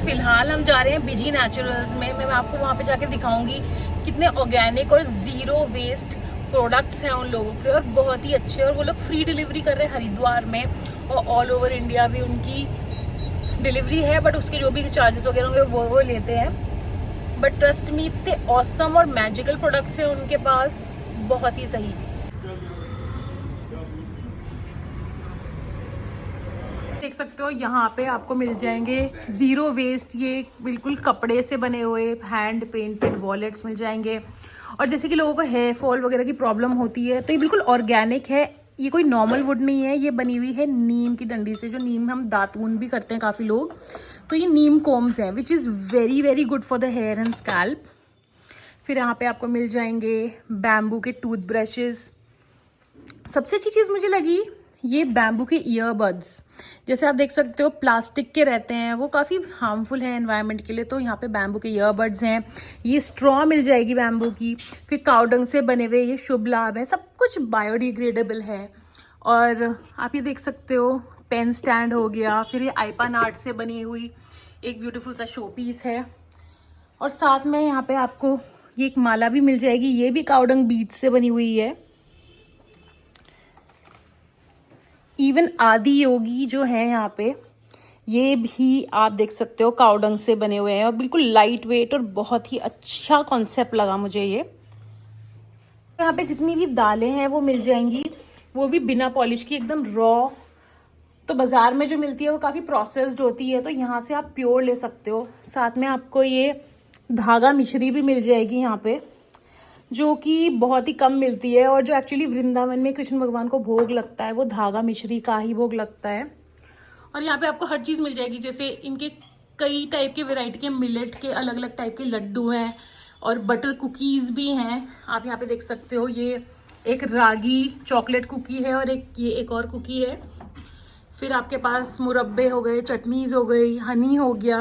फिलहाल हम जा रहे हैं बीजी नेचुरल्स में। मैं आपको वहाँ पे जाके दिखाऊंगी कितने ऑर्गेनिक और ज़ीरो वेस्ट प्रोडक्ट्स हैं उन लोगों के, और बहुत ही अच्छे। और वो लोग फ्री डिलीवरी कर रहे हैं हरिद्वार में, और ऑल ओवर इंडिया भी उनकी डिलीवरी है, बट उसके जो भी चार्जेस वगैरह होंगे वो लेते हैं। बट ट्रस्ट मी, इतने ऑसम और मैजिकल प्रोडक्ट्स हैं उनके पास, बहुत ही सही। देख सकते हो यहाँ पे आपको मिल जाएंगे ज़ीरो वेस्ट, ये बिल्कुल कपड़े से बने हुए हैंड पेंटेड वॉलेट्स मिल जाएंगे। और जैसे कि लोगों को हेयर फॉल वगैरह की प्रॉब्लम होती है, तो ये बिल्कुल ऑर्गेनिक है। ये कोई नॉर्मल वुड नहीं है, ये बनी हुई है नीम की डंडी से। जो नीम हम दातून भी करते हैं काफ़ी लोग, तो ये नीम कोम्स हैं, which is very very good for the hair and scalp. फिर यहाँ पे आपको मिल जाएंगे बैम्बू के टूथ ब्रशेज़। सबसे अच्छी चीज़ मुझे लगी ये बैम्बू के ईयरबड्स। जैसे आप देख सकते हो प्लास्टिक के रहते हैं, वो काफ़ी हार्मफुल है एनवायरनमेंट के लिए, तो यहाँ पे बैम्बू के ईयरबड्स हैं। ये स्ट्रॉ मिल जाएगी बैम्बू की। फिर काउडंग से बने हुए ये शुभ लाभ है, सब कुछ बायोडिग्रेडेबल है। और आप ये देख सकते हो पेन स्टैंड हो गया। फिर ये आइपन आर्ट से बनी हुई एक ब्यूटीफुल सा शो पीस है। और साथ में यहाँ पे आपको ये एक माला भी मिल जाएगी, ये भी काउडंग बीड्स से बनी हुई है। इवन आदि योगी जो है यहाँ पे, ये भी आप देख सकते हो काउडंग से बने हुए हैं, और बिल्कुल लाइट वेट और बहुत ही अच्छा कॉन्सेप्ट लगा मुझे ये। यहाँ पे जितनी भी दालें हैं वो मिल जाएंगी, वो भी बिना पॉलिश की, एकदम रॉ। तो बाज़ार में जो मिलती है वो काफ़ी प्रोसेस्ड होती है, तो यहाँ से आप प्योर ले सकते हो। साथ में आपको ये धागा मिश्री भी मिल जाएगी यहाँ पे, जो कि बहुत ही कम मिलती है। और जो एक्चुअली वृंदावन में कृष्ण भगवान को भोग लगता है वो धागा मिश्री का ही भोग लगता है। और यहाँ पे आपको हर चीज़ मिल जाएगी, जैसे इनके कई टाइप के वैरायटी के मिलेट के अलग अलग टाइप के लड्डू हैं, और बटर कुकीज़ भी हैं। आप यहाँ पे देख सकते हो ये एक रागी चॉकलेट कुकी है, और ये एक और कुकी है। फिर आपके पास मुरब्बे हो गए, चटनीज़ हो गई, हनी हो गया,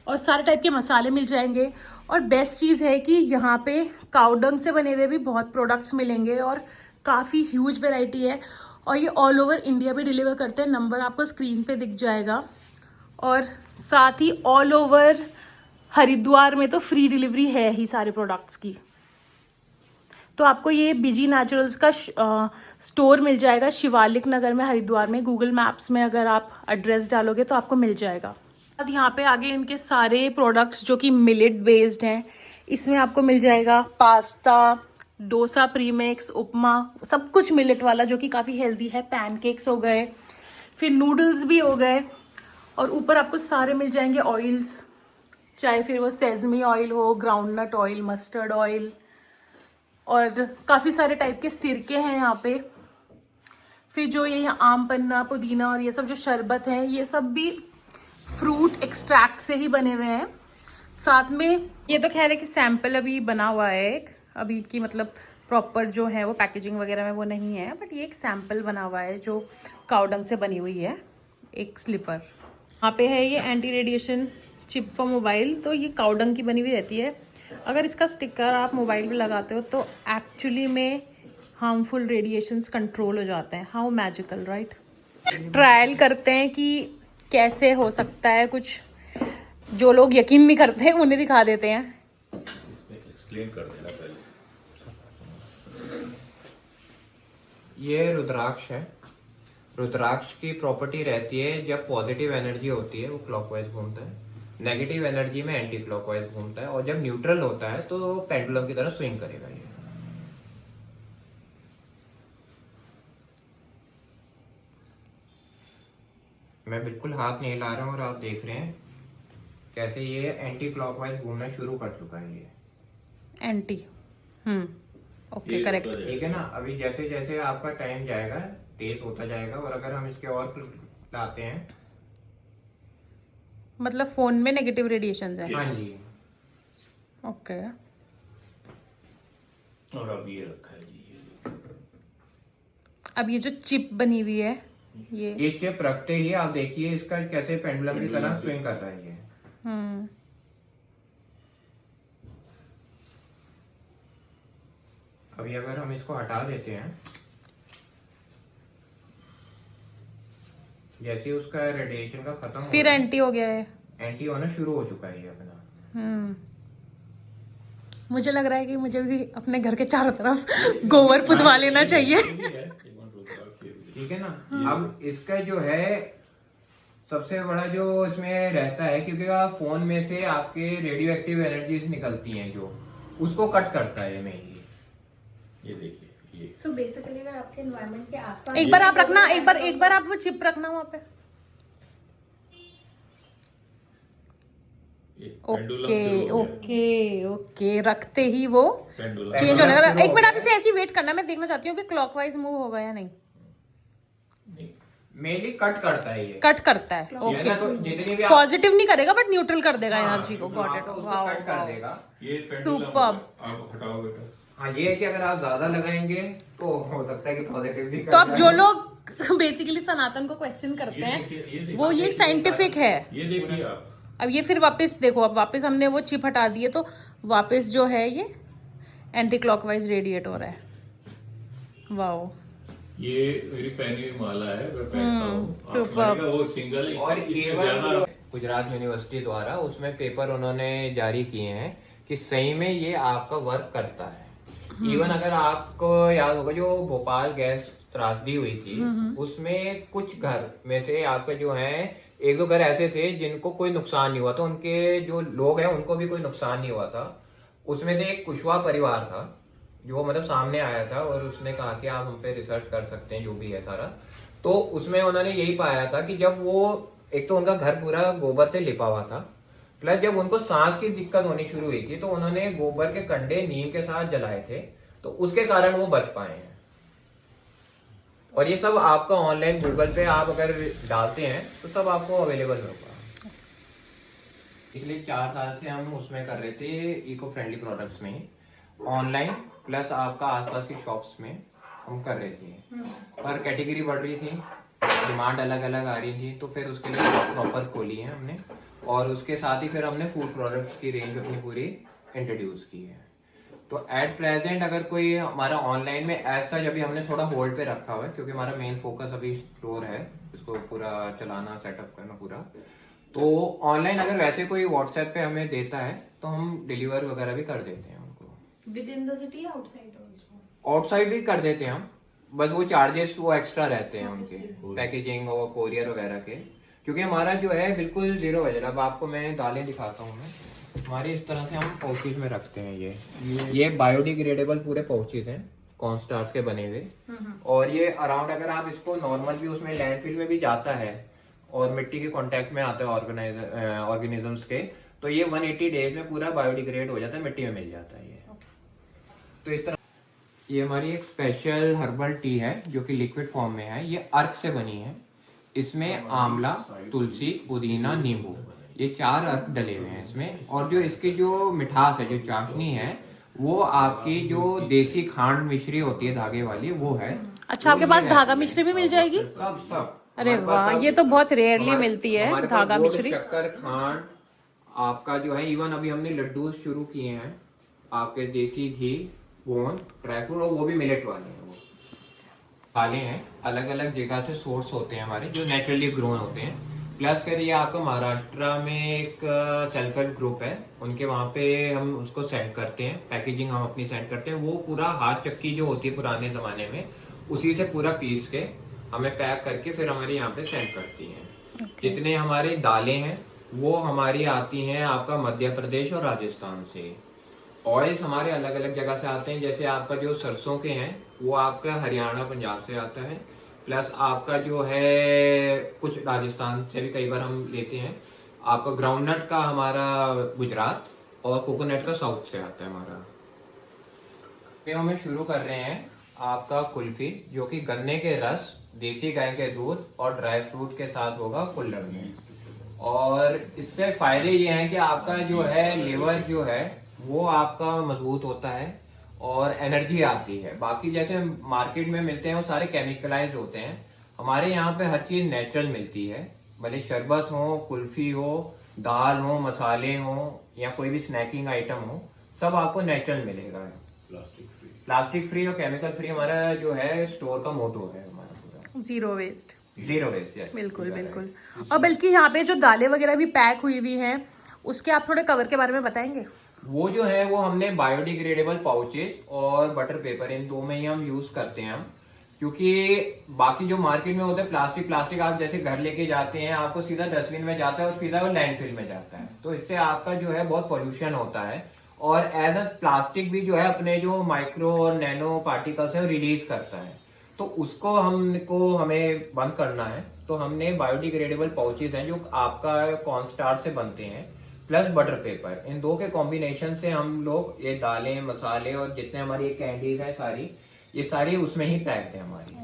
और सारे टाइप के मसाले मिल जाएंगे। और बेस्ट चीज़ है कि यहाँ पे काउडंग से बने हुए भी बहुत प्रोडक्ट्स मिलेंगे, और काफ़ी ह्यूज वैरायटी है। और ये ऑल ओवर इंडिया भी डिलीवर करते हैं, नंबर आपको स्क्रीन पे दिख जाएगा। और साथ ही ऑल ओवर हरिद्वार में तो फ्री डिलीवरी है ही सारे प्रोडक्ट्स की। तो आपको ये बीजी नेचुरल्स का स्टोर मिल जाएगा शिवालिक नगर में, हरिद्वार में। गूगल मैप्स में अगर आप एड्रेस डालोगे तो आपको मिल जाएगा। अब यहाँ पे आगे इनके सारे प्रोडक्ट्स जो कि मिलेट बेस्ड हैं, इसमें आपको मिल जाएगा पास्ता, डोसा प्रीमिक्स, उपमा, सब कुछ मिलेट वाला, जो कि काफ़ी हेल्दी है। पैनकेक्स हो गए, फिर नूडल्स भी हो गए। और ऊपर आपको सारे मिल जाएंगे ऑयल्स, चाहे फिर वो सेजमी ऑयल हो, ग्राउंडनट ऑयल, मस्टर्ड ऑयल, और काफ़ी सारे टाइप के सिरके हैं यहाँ पे। फिर जो ये आम पन्ना, पुदीना और ये सब जो शरबत है, ये सब भी फ्रूट एक्सट्रैक्ट से ही बने हुए हैं। साथ में ये तो खैर है कि सैंपल अभी बना हुआ है एक, अभी की मतलब प्रॉपर जो है वो पैकेजिंग वगैरह में वो नहीं है, बट ये एक सैंपल बना हुआ है जो काउडंग से बनी हुई है। एक स्लीपर यहाँ पे है, ये anti radiation chip for mobile, तो ये काउडंग की बनी हुई रहती है। अगर इसका स्टिकर आप मोबाइल पे लगाते हो तो एक्चुअली में हार्मफुल रेडिएशंस कंट्रोल हो जाते हैं। How magical, right? ट्रायल करते हैं कि कैसे हो सकता है कुछ, जो लोग यकीन नहीं करते उन्हें दिखा देते हैं। एक्सप्लेन कर देना पहले। ये रुद्राक्ष है। रुद्राक्ष की प्रॉपर्टी रहती है, जब पॉजिटिव एनर्जी होती है वो क्लॉकवाइज घूमता है, नेगेटिव एनर्जी में एंटी क्लॉकवाइज घूमता है, और जब न्यूट्रल होता है तो पेंडुलम की तरह स्विंग करेगा। ये मैं बिल्कुल हाथ नहीं ला रहा हूँ, और आप देख रहे हैं कैसे ये एंटी क्लॉकवाइज घूमना शुरू कर चुका है। ये एंटी ओके, करेक्ट। ठीक है ना। अभी जैसे जैसे आपका टाइम जाएगा तेज होता जाएगा, और अगर हम इसके और लाते हैं, मतलब फोन में नेगेटिव रेडिएशंस है। हाँ जी, ओके। और अब ये रखा है जी, ये अब ये जो चिप बनी हुई है, ये चिप रखते ही आप देखिए इसका कैसे पेंडुलम की तरह स्विंग कर रहा है ये। अभी अगर हम इसको हटा देते हैं, जैसे उसका रेडिएशन का खत्म फिर एंटी हो गया है। एंटी होना शुरू हो चुका है ये अपना। मुझे लग रहा है कि मुझे भी अपने घर के चारों तरफ गोबर पुतवा लेना चाहिए। ठीक है ना। अब इसका जो है सबसे बड़ा जो इसमें रहता है, क्योंकि आप फोन में से आपके रेडियो एक्टिव एनर्जीज निकलती हैं जो, उसको कट करता है मेनली। ये देखिए ये सो बेसिकली अगर आपके एनवायरनमेंट के आसपास एक बार आप रखना, एक बार आप वो चिप रखना वहां पे। पेंडुलम ओके शुरू हो गया। ओके ओके, रखते ही वो पेंडुलम चेंज होने शुरू का। हो एक मिनट आप गया। इसे ऐसे वेट करना, मैं देखना चाहती हूँ कि क्लॉकवाइज मूव होगा या नहीं। नहीं, मेनली कट करता है ये। कट करता है, ये ओके। ना तो जितनी भी आप- पॉजिटिव नहीं करेगा बट न्यूट्रल कर देगा हाँ, एनर्जी को। तो गॉट आप इट। उसको वाओ कट कर देगा। ये पेंडुलम Superb. आप हटाओ बेटा। हाँ, ये है कि अगर आप ज्यादा लगाएंगे तो हो सकता है कि पॉजिटिव भी तो अब जो लोग बेसिकली सनातन को क्वेश्चन करते ये हैं वो ये साइंटिफिक है। ये देखिए आप, अब ये फिर वापस देखो, अब वापस हमने वो चिप हटा दी है तो वापस जो है ये एंटी क्लॉकवाइज रेडिएट हो रहा है। वाओ, ये मेरी पहनी हुई माला है, मैं पहनता हूँ। आप superb. मानिएगा वो सिंगल है, और इसमें केवल ज्यादा गुजरात यूनिवर्सिटी द्वारा उसमें पेपर उन्होंने जारी किए हैं कि सही में ये आपका वर्क करता है। इवन अगर आपको याद होगा जो भोपाल गैस त्रासदी हुई थी, उसमें कुछ घर में से आपके जो है एक दो घर ऐसे थे जिनको कोई नुकसान नहीं हुआ था, उनके जो लोग हैं उनको भी कोई नुकसान नहीं हुआ था। उसमें से एक कुशवाहा परिवार था जो मतलब सामने आया था और उसने कहा कि आप हम पे रिसर्च कर सकते हैं जो भी है सारा। तो उसमें उन्होंने यही पाया था कि जब वो, एक तो उनका घर पूरा गोबर से लिपा हुआ था, प्लस जब उनको सांस की दिक्कत होनी शुरू हुई थी तो उन्होंने गोबर के कंडे नीम के साथ जलाए थे, तो उसके कारण वो बच पाए हैं। और ये सब आपका ऑनलाइन गूगल पे आप अगर डालते हैं तो सब आपको अवेलेबल होगा। पिछले 4 साल से हम उसमें कर रहे थे इको फ्रेंडली प्रोडक्ट्स में ही, ऑनलाइन प्लस आपका आसपास की शॉप्स में हम कर रहे थे। पर कैटेगरी बढ़ रही थी, डिमांड अलग अलग आ रही थी, तो फिर उसके लिए प्रॉपर खोली है हमने। और उसके साथ ही फिर हमने फूड प्रोडक्ट्स की रेंज अपनी पूरी इंट्रोड्यूस की है। तो एट प्रेजेंट अगर कोई हमारा ऑनलाइन में ऐसा, जब भी हमने थोड़ा होल्ड पे रखा हुआ है क्योंकि हमारा मेन फोकस अभी स्टोर है, इसको पूरा चलाना, सेटअप करना पूरा। तो ऑनलाइन अगर वैसे कोई व्हाट्सएप पे हमें देता है तो हम डिलीवर वगैरह भी कर देते हैं उनको। With in the city outside also? Outside भी कर देते हैं हम, बस वो चार्जेस वो एक्स्ट्रा रहते हैं उनके, पैकेजिंग और कोरियर वगैरह के। क्योंकि हमारा जो है बिल्कुल जीरो बजट। अब आपको मैं दालें दिखाता हूँ, मैं हमारे इस तरह से हम पाउचेज में रखते हैं। ये बायोडिग्रेडेबल पूरे पाउचेज हैं, कॉर्नस्टार्च के बने हुए। और ये अराउंड, अगर आप इसको नॉर्मल भी उसमें लैंडफिल में भी जाता है और मिट्टी के कांटेक्ट में आते हैं ऑर्गेनिजम्स के, तो ये 180 डेज में पूरा बायोडिग्रेड हो जाता है, मिट्टी में मिल जाता है ये। तो इस तरह ये हमारी एक स्पेशल हर्बल टी है जो कि लिक्विड फॉर्म में है। ये अर्क से बनी है। इसमें आंवला, तुलसी, पुदीना, नींबू, ये 4 अर्क डले हुए हैं इसमें। और जो इसकी जो मिठास है, जो चाशनी है, वो आपकी जो देसी खांड मिश्री होती है धागे वाली, वो है। अच्छा, आपके पास धागा मिश्री भी मिल जाएगी? सब सब। अरे हमारे पास वाह, सब- ये तो बहुत रेयरली हमारे- मिलती है हमारे पास धागा गुड़, मिश्री। शक्कर, खांड आपका जो है। इवन अभी हमने लड्डू शुरू किए हैं आपके, देसी घी, गोंद, ड्राई फ्रूट, और वो भी मिलेट वाले हैं। वो वाले हैं, अलग अलग जगह से सोर्स होते हैं हमारे, जो नेचुरली ग्रोन होते हैं। प्लस फिर ये आपका महाराष्ट्र में एक सेल्फ हेल्प ग्रुप है, उनके वहाँ पे हम उसको सेंड करते हैं, पैकेजिंग हम अपनी सेंड करते हैं। वो पूरा हाथ चक्की जो होती है पुराने जमाने में, उसी से पूरा पीस के हमें पैक करके फिर हमारे यहाँ पे सेंड करती हैं। जितने हमारे दालें हैं वो हमारी आती हैं आपका मध्य प्रदेश और राजस्थान से। ऑयल्स हमारे अलग अलग जगह से आते हैं, जैसे आपका जो सरसों के हैं वो आपका हरियाणा, पंजाब से आता है। प्लस आपका जो है कुछ राजस्थान से भी कई बार हम लेते हैं। आपका ग्राउंडनट का हमारा गुजरात, और कोकोनट का साउथ से आता है हमारा। ये हमें शुरू कर रहे हैं आपका कुल्फी, जो कि गन्ने के रस, देसी गाय के दूध और ड्राई फ्रूट के साथ होगा कुल्हड़ में। और इससे फायदे ये हैं कि आपका जो है लिवर जो है वो आपका मजबूत होता है और एनर्जी आती है। बाकी जैसे मार्केट में मिलते हैं वो सारे केमिकलाइज होते हैं, हमारे यहाँ पे हर चीज नेचुरल मिलती है। भले शरबत हो, कुल्फी हो, दाल हो, मसाले हो, या कोई भी स्नैकिंग आइटम हो, सब आपको नेचुरल मिलेगा। Plastic free. प्लास्टिक फ्री और केमिकल फ्री हमारा जो है स्टोर का मोटो है हमारा पूरा। Zero waste. Zero waste, yes. बिल्कुल बिल्कुल। और बल्कि यहाँ पे जो दालें वगैरह भी पैक हुई हुई हैं, उसके आप थोड़े कवर के बारे में बताएंगे? वो जो है वो हमने बायोडिग्रेडेबल पाउचेस और बटर पेपर, इन दो में ही हम यूज करते हैं हम, क्योंकि बाकी जो मार्केट में होता है प्लास्टिक आप जैसे घर लेके जाते हैं, आपको सीधा डस्टबिन में जाता है और सीधा वो लैंडफिल में जाता है, तो इससे आपका जो है बहुत पोल्यूशन होता है। और एज अ प्लास्टिक भी जो है अपने जो माइक्रो और नैनो पार्टिकल्स है वो रिलीज करता है, तो उसको हमें बंद करना है। तो हमने बायोडिग्रेडेबल पाउचेस हैं जो आपका कॉर्नस्टार्च से बनते हैं प्लस बटर पेपर, इन दो के कॉम्बिनेशन से हम लोग ये दालें मसाले और जितने हमारी कैंडीज है सारी, ये सारी उसमें ही पैक्ड है हमारी।